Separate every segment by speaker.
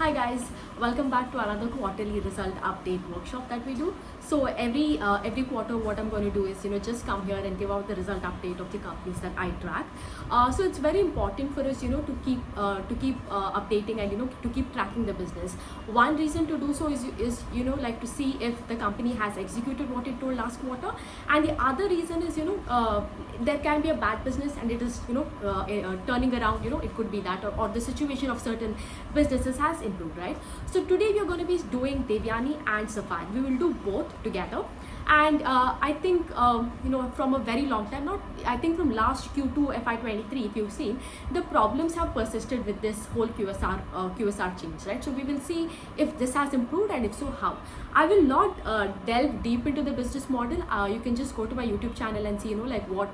Speaker 1: Hi guys, welcome back to another quarterly result update workshop that we do. So every quarter, what I'm going to do is just come here and give out the result update of the companies that I track. So it's very important for us to keep updating and to keep tracking the business. One reason to do so is like to see if the company has executed what it told last quarter, and the other reason is there can be a bad business and it is turning around. It could be that or the situation of certain businesses has improved, right? So today we are going to be doing Devyani and Sapphire. We will do both together, and I think from a very long time, I think from last Q2FY23, if you've seen, the problems have persisted with this whole QSR change, right? So we will see if this has improved, and if so, how. I will not delve deep into the business model. You can just go to my YouTube channel and see like what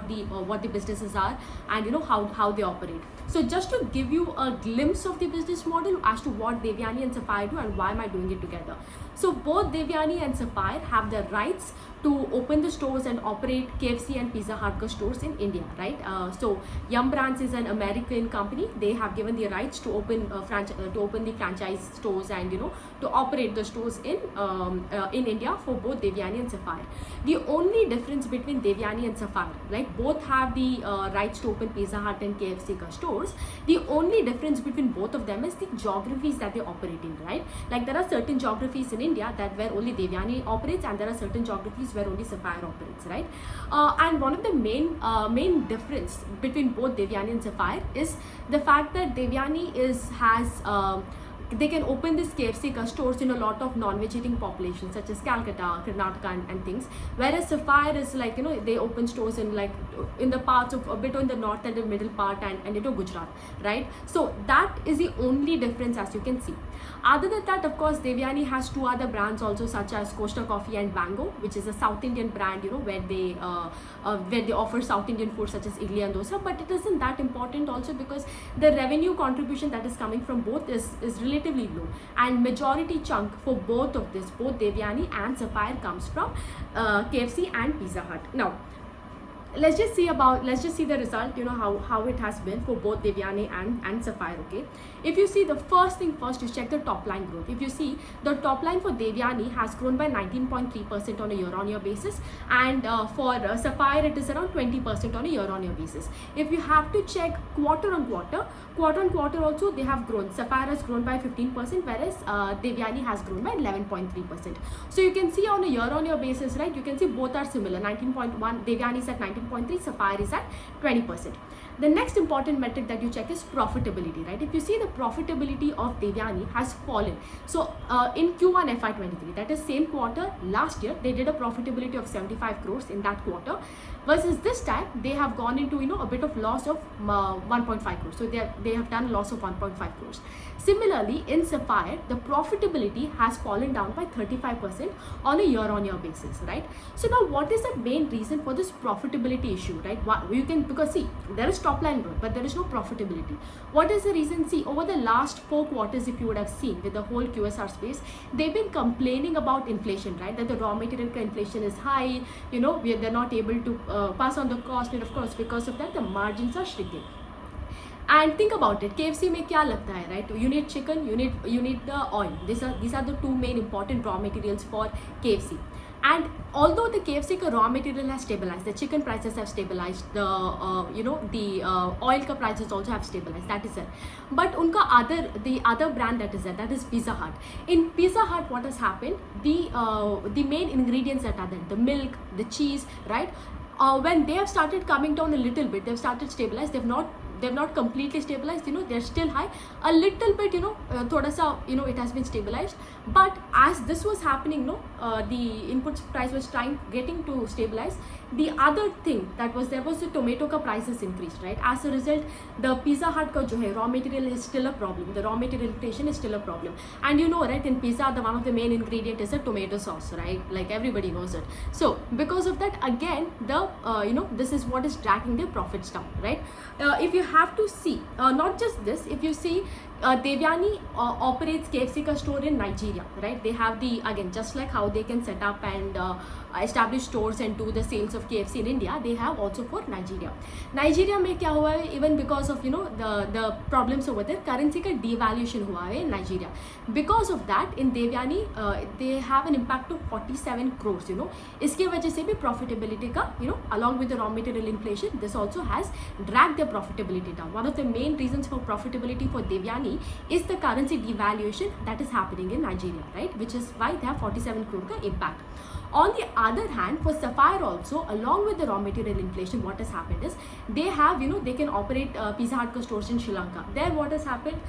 Speaker 1: the businesses are, and how they operate. So just to give you a glimpse of the business model as to what Devyani and Sapphire do and why am I doing it together. So both Devyani and Sapphire have the rights to open the stores and operate KFC and Pizza Hut stores in India, right? So Yum Brands is an American company. They have given the rights to open the franchise stores and to operate the stores in India for both Devyani and Sapphire. The only difference between Devyani and Sapphire, like both have the rights to open Pizza Hut and KFC stores. The only difference between both of them is the geographies that they operate in, right? Like there are certain geographies in India that where only Devyani operates, and there are certain geographies where only Sapphire operates, right? And one of the main difference between both Devyani and Sapphire is the fact that Devyani has they can open this KFC stores in a lot of non-vegetarian populations such as Calcutta, Karnataka and things, whereas Sapphire is like they open stores in like in the parts of a bit on the north and the middle part and Gujarat, right? So that is the only difference, as you can see. Other than that, of course, Devyani has two other brands also, such as Costa Coffee and Bango, which is a South Indian brand, where they offer South Indian food such as idli and dosa. But it isn't that important also, because the revenue contribution that is coming from both is relatively low, and majority chunk for both of this, both Devyani and Sapphire, comes from KFC and Pizza Hut. Now let's just see the result, how it has been for both Devyani and Sapphire. Okay, if you see, the first thing first, you check the top line growth. If you see, the top line for Devyani has grown by 19.3% on a year-on-year basis, and for Sapphire it is around 20% on a year-on-year basis. If you have to check quarter on quarter also, they have grown. Sapphire has grown by 15%, whereas Devyani has grown by 11.3%. So you can see on a year-on-year basis, right, you can see both are similar. 19.1, Devyani is at 19.3, Sapphire is at 20%. The next important metric that you check is profitability, right? If you see, the profitability of Devyani has fallen. So in Q1FY23, that is same quarter last year, they did a profitability of 75 crores in that quarter, versus this time they have gone into a bit of loss of 1.5 crores. So they have done loss of 1.5 crores. Similarly, in Sapphire, the profitability has fallen down by 35% on a year-on-year basis, right? So now, what is the main reason for this profitability issue, right? Because see, there is top line growth, but there is no profitability. What is the reason? See, over the last 4 quarters, if you would have seen with the whole QSR space, they've been complaining about inflation, right? That the raw material inflation is high, they're not able to pass on the cost, and of course, because of that, the margins are shrinking. And think about it, KFC में क्या लगता है, right? You need chicken, you need the oil. These are the two main important raw materials for KFC. And although the KFC raw material has stabilized, the chicken prices have stabilized, the oil prices also have stabilized, that is it. But the other brand that is there, that is Pizza Hut. In Pizza Hut, what has happened? The main ingredients that are there, the milk, the cheese, right? When they have started coming down a little bit, they've started stabilized. They've not completely stabilized, they're still high a little bit, thoda sa, it has been stabilized. But as this was happening, the input price was getting to stabilize. The other thing that was there was the tomato prices increased, right? As a result, the Pizza Hut raw material is still a problem. The raw material inflation is still a problem. And right, in pizza, one of the main ingredient is a tomato sauce, right? Like everybody knows it. So because of that, again, this is what is dragging their profits down, right? If you have to see, not just this, if you see Devyani operates KFC ka store in Nigeria, right? They have the, again, just like how they can set up and establish stores and do the sales of KFC in India, they have also for Nigeria. Nigeria में क्या हुआ है, even because of the problems over there, currency का devaluation हुआ है in Nigeria. Because of that, in Devyani they have an impact of 47 crores. इसके वजह से भी profitability का, along with the raw material inflation, this also has dragged their profitability down. One of the main reasons for profitability for Devyani is the currency devaluation that is happening in Nigeria, right? Which is why they have 47 crore ka impact. On the other hand, for Sapphire also, along with the raw material inflation, what has happened is they have, they can operate Pizza Hut stores in Sri Lanka. There, what has happened?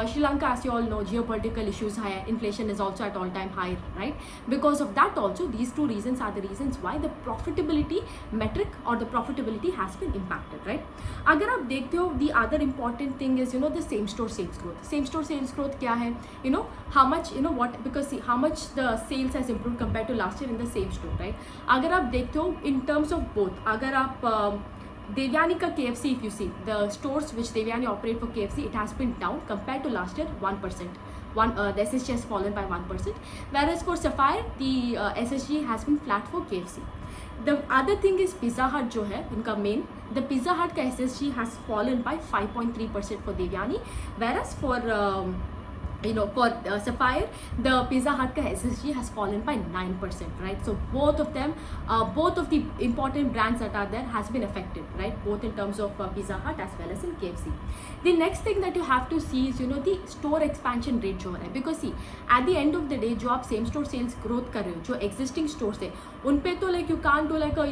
Speaker 1: Sri Lanka, as you all know, geopolitical issues high, inflation is also at all-time high, right? Because of that also, these two reasons are the reasons why the profitability metric or the profitability has been impacted, right? अगर आप देखते हो, the other important thing is, the same store sales growth. Same store sales growth क्या है? How much, because see, how much the sales has improved compared to last year in the same store, right? अगर आप देखते हो, in terms of both, अगर आप Devyani ka KFC, if you see the stores which Devyani operate for KFC, it has been down compared to last year 1%. The SSG has fallen by 1%, whereas for Sapphire the SSG has been flat for KFC. The other thing is Pizza Hut जो है इनका main, the Pizza Hut का SSG has fallen by 5.3% for Devyani, whereas for for Sapphire, the Pizza Hut ka SSG has fallen by 9%, right? So both of them, both of the important brands that are there has been affected, right? Both in terms of Pizza Hut as well as in KFC. The next thing that you have to see is, the store expansion rate जो है, because see, at the end of the day, जो आप same store sales growth कर रहे हो, जो existing stores है, उन पे तो like you can't do like a,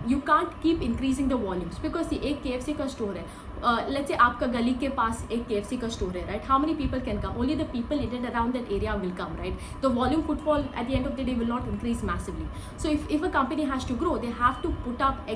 Speaker 1: you can't keep increasing the volumes, because see, एक KFC का store है, let's say आपका गली के पास एक KFC का store है, right? How many people can come? Only the people in and around that area will come, right? The volume footfall at the end of the day will not increase massively. So if a company has to grow, they have to put up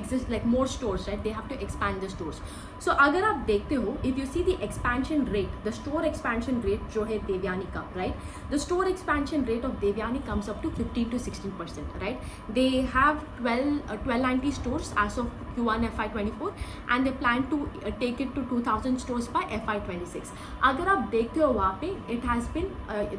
Speaker 1: more stores, right? They have to expand the stores. So अगर आप देखते हो, if you see the expansion rate, the store expansion rate जो है Devyani का, right? The store expansion rate of Devyani comes up to 15 to 16%, right? They have 1290 stores as of Q1FY24, and they plan to take it to 2000 stores by FY26. अगर आप देखते हो वहाँ पे, it has been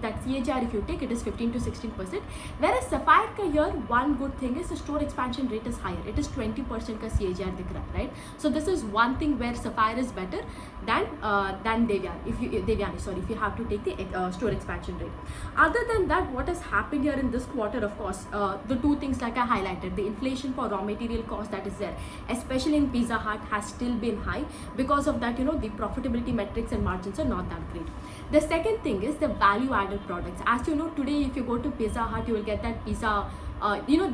Speaker 1: that CAGR, if you take it, is 15 to 16%. Whereas Sapphire का here, one good thing is the store expansion rate is higher. It is 20% का CAGR दिख रहा है, right? So this is one thing where Sapphire is better than Devyani. If you have to take the store expansion rate. Other than that, what has happened here in this quarter, of course, the two things like I highlighted, the inflation for raw material cost that is there, especially in Pizza Hut, has still been high. Because of that, the profitability metrics and margins are not that great. The second thing is the value added products. As you know, today if you go to Pizza Hut, you will get that pizza,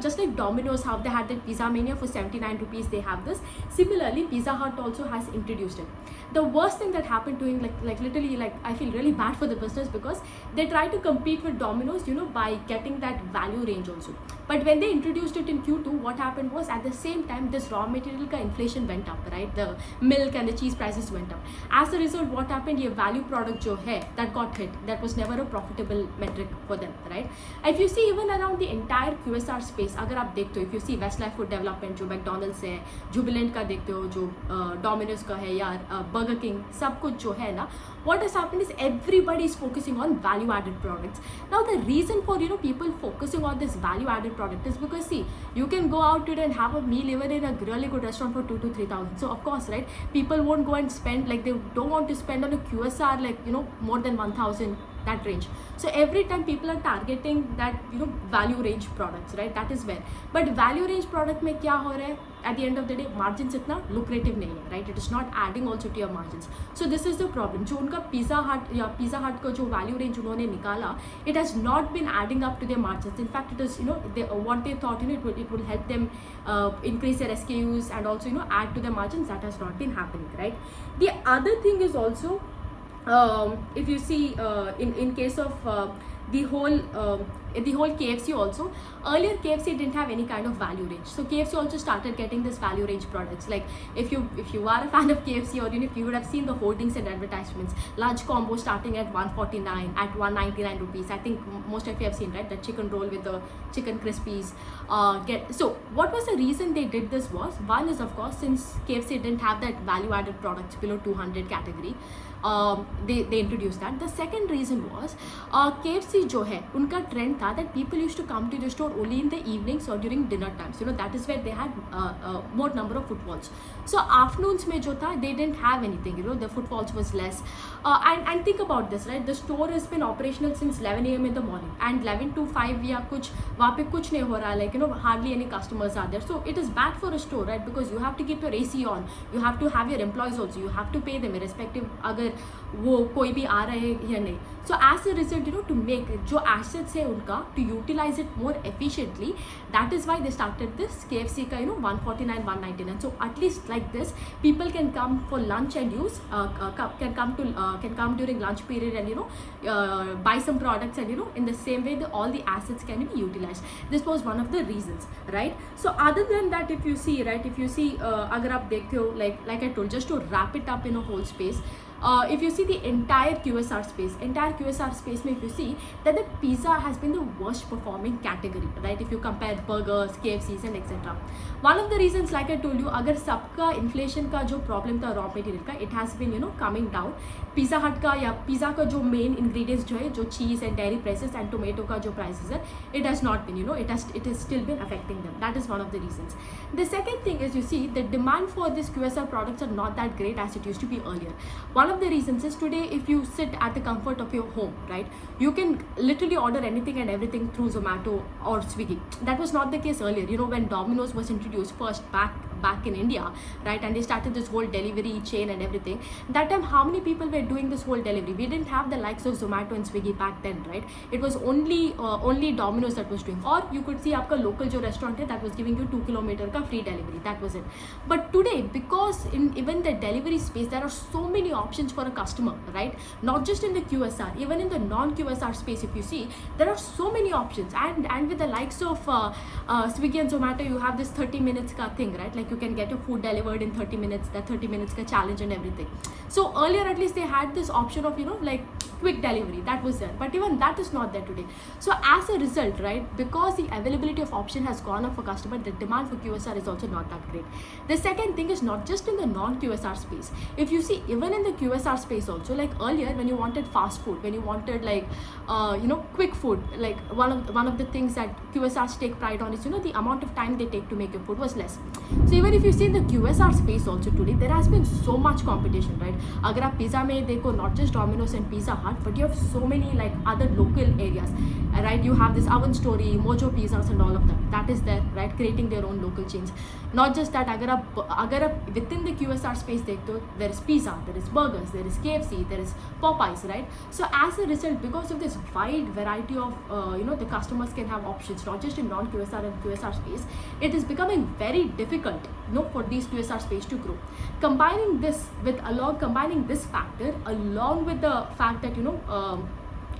Speaker 1: just like Domino's, how they had that Pizza Mania for 79 rupees, they have this. Similarly, Pizza Hut also has introduced it. The worst thing that happened to him, like literally, like I feel really bad for the business, because they try to compete with Domino's, by getting that value range also. But when they introduced it in Q2, what happened was, at the same time, this raw material ka inflation went up, right? The milk and the cheese prices went up. As a result, what happened? Ye value product jo hai, that got hit. That was never a profitable metric for them, right? If you see even around the entire QSR space, अगर आप देखते हो, if you see Westlife Food Development जो McDonald's है, Jubilant का देखते हो, जो Domino's का है, या Burger King, सब कुछ जो है ना, what has happened is everybody is focusing on value added products. Now the reason for people focusing on this value added product is because, see, you can go out today and have a meal even in a really good restaurant for 2,000 to 3,000. So of course, right, people won't go and spend, like they don't want to spend on a QSR like more than 1,000, that range. So every time people are targeting that value range products, right? That is where. But value range product में क्या हो रहा है? At the end of the day, margins इतना lucrative नहीं है, right? It is not adding also to your margins. So this is the problem. जो उनका Pizza Hut का जो value range उन्होंने निकाला, it has not been adding up to their margins. In fact, it is what they thought it will help them increase their SKUs and also add to their margins. That has not been happening, right? The other thing is also, if you see in case of the whole KFC also. Earlier KFC didn't have any kind of value range, so KFC also started getting this value range products. Like if you are a fan of KFC, or if you would have seen the hoardings and advertisements, lunch combo starting at 149, at 199 rupees. I think most of you have seen, right, that chicken roll with the chicken crispies. So what was the reason they did this was, one is of course since KFC didn't have that value added products below 200 category, they introduced that. The second reason was KFC जो है उनका trend था that people used to come to the store only in the evenings or during dinner times. That is where they had more number of footfalls. So afternoons में जो था, they didn't have anything. The footfalls was less. And think about this, right? The store has been operational since 11 a.m. in the morning, and 11 to 5 या कुछ वहाँ पे कुछ नहीं हो रहा, like hardly any customers are there. So it is bad for a store, right? Because you have to keep your AC on, you have to have your employees also, you have to pay them irrespective अगर वो कोई भी आ रहे हैं या नहीं. So as a result, to make जो assets है उनका, to utilize it more efficiently, that is why they started this KFC का 149, 199. So at least like this, people can come for lunch and use can come during lunch period and buy some products, and in the same way all the assets can be utilized. This was one of the reasons, right? So other than that, if you see अगर आप देखते हो, like I told, just to wrap it up in a whole space, if you see the entire QSR space, if you see that the pizza has been the worst performing category, right? If you compare burgers, KFCs and etc. One of the reasons, like I told you, अगर सबका inflation का जो problem था raw material का, it has been coming down. Pizza Hut का या pizza का जो main ingredients जो है, जो cheese and dairy prices and tomato का जो prices है, it has not been, it has still been affecting them. That is one of the reasons. The second thing is, you see, the demand for these QSR products are not that great as it used to be earlier. One of the reasons is, today if you sit at the comfort of your home, right, you can literally order anything and everything through Zomato or Swiggy. That was not the case earlier. When Domino's was introduced first back in India, right, and they started this whole delivery chain and everything, that time how many people were doing this whole delivery? We didn't have the likes of Zomato and Swiggy back then, right? It was only Domino's that was doing, or you could see आपका local जो restaurant है, that was giving you 2 kilometer का free delivery. That was it. But today, because in even the delivery space, there are so many options for a customer, right? Not just in the QSR, even in the non-QSR space, if you see, there are so many options, and with the likes of Swiggy and Zomato, you have this 30 minutes ka thing, right? Like you can get your food delivered in 30 minutes, that 30 minutes ka challenge and everything. So earlier at least they had this option of like quick delivery, that was there, but even that is not there today. So as a result, right, because the availability of option has gone up for customer, the demand for QSR is also not that great. The second thing is not just in the non-QSR space. If you see, even in the QSR space also, like earlier when you wanted fast food, when you wanted like quick food, like one of the things that QSRs take pride on is the amount of time they take to make your food was less. So even if you see in the QSR space also today, there has been so much competition, right? अगर आप pizza में देखो, not just Domino's and Pizza Hut, but you have so many like other local areas, right? You have this Oven Story, Mojo Pizzas and all of that. That is there, right? Creating their own local chains. Not just that, अगर आप within the QSR space देखते हो, there is pizza, there is burgers, there is KFC, there is Popeyes, right? So as a result, because of this wide variety of the customers can have options, not just in non-QSR and QSR space, it is becoming very difficult for these QSR space to grow. Combining this factor along with the fact that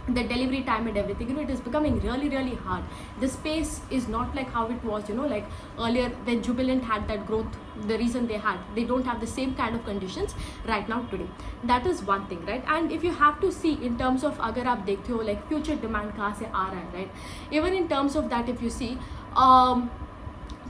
Speaker 1: the delivery time and everything, it is becoming really, really hard. The space is not like how it was, like earlier when Jubilant had that growth. The reason they don't have the same kind of conditions right now today. That is one thing, right? And if you have to see in terms of अगर आप देखते हो like future demand कहाँ से आ रहा है, right? Even in terms of that, if you see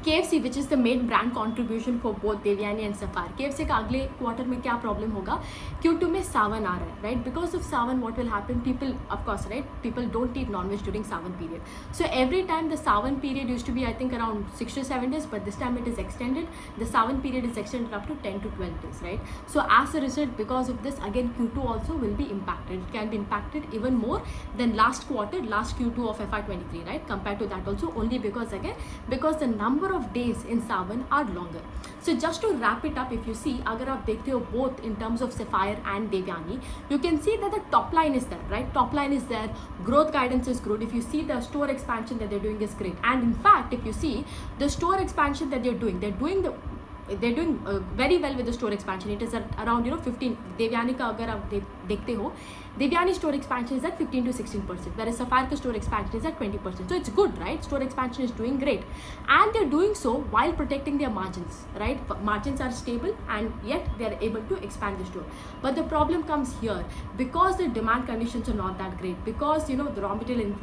Speaker 1: KFC, which is the main brand contribution for both Devyani and Sapphire. KFC का अगले क्वार्टर में क्या प्रॉब्लम होगा? Q2 में सावन आ रहा है, right? Because of Sawan, what will happen? People, of course, right? People don't eat non-veg during Sawan period. So every time the Sawan period used to be, I think, around 6 to 7 days, but this time it is extended. The Sawan period is extended up to 10 to 12 days, right? So as a result, because of this, again Q2 also will be impacted. It can be impacted even more than last Q2 of FY23, right? Compared to that also, only because the number of days in Sawan are longer. So just to wrap it up, if you see, agar aap dekhte ho both in terms of Sapphire and Devyani, you can see that the top line is there, right? Top line is there, growth guidance is good. If you see the store expansion that they're doing is great, and in fact, if you see the store expansion that they're doing very well with the store expansion. It is at around 15. Devyani ka agar aap देखते हो, Devyani store expansion is at 15 to 16%, whereas Sapphire ka store expansion is at 20%. So it's good, right? Store expansion is doing great, and they're doing so while protecting their margins, right? Margins are stable, and yet they are able to expand the store. But the problem comes here, because the demand conditions are not that great, because the raw material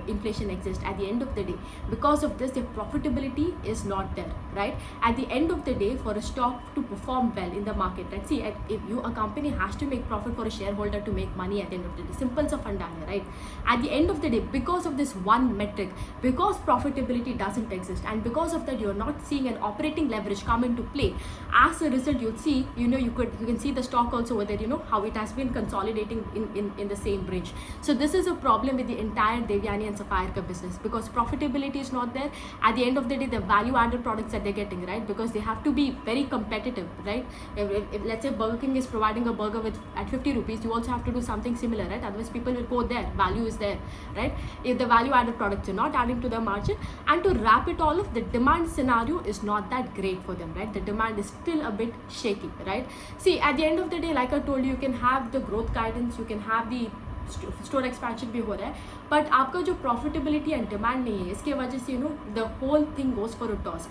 Speaker 1: inflation exists. At the end of the day, because of this, their profitability is not there, right? At the end of the day, for a stock to perform well in the market, right? See, if a company has to make profit for a shareholder to make money at the end of the day. Simple sa funda hai, right? At the end of the day, because of this one metric, because profitability doesn't exist, and because of that, you're not seeing an operating leverage come into play. As a result, you'll see, you can see the stock also whether how it has been consolidating in the same range. So this is a problem with the entire Devyani and Sapphire ka business, because profitability is not there. At the end of the day, the value added products that they're getting, right? Because they have to be very competitive, right? If let's say Burger King is providing a burger at 50 rupees, you also have to do something similar, right? Otherwise people will go there. Value is there, right? If the value added products are not adding to the margin, and to wrap it all up, the demand scenario is not that great for them, right? The demand is still a bit shaky, right? See, at the end of the day, like I told you can have the growth guidance, you can have the store expansion भी हो रहा है, but आपका जो profitability and demand नहीं है, इसके वजह से the whole thing goes for a toss.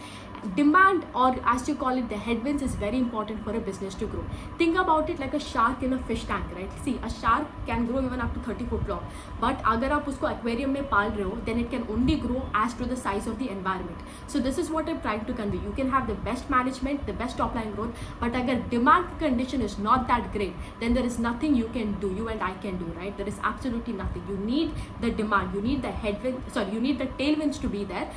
Speaker 1: Demand, or as you call it, the headwinds, is very important for a business to grow. Think about it like a shark in a fish tank, right? See, a shark can grow even up to 30 foot long, but अगर आप उसको aquarium में पाल रहे हो, then it can only grow as to the size of the environment. So this is what I'm trying to convey. You can have the best management, the best top line growth, but अगर demand condition is not that great, then there is nothing you can do, you and I can do, right? There is absolutely nothing. You need the demand, you need the you need the tailwinds to be there,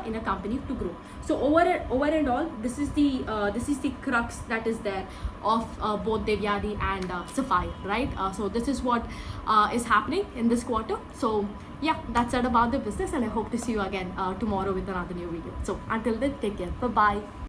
Speaker 1: in a company to grow. So over and all, this is the crux that is there of both Devyani and Sapphire, right? So this is what is happening in this quarter. So yeah, that's it about the business, and I hope to see you again tomorrow with another new video. So until then, take care. Bye bye.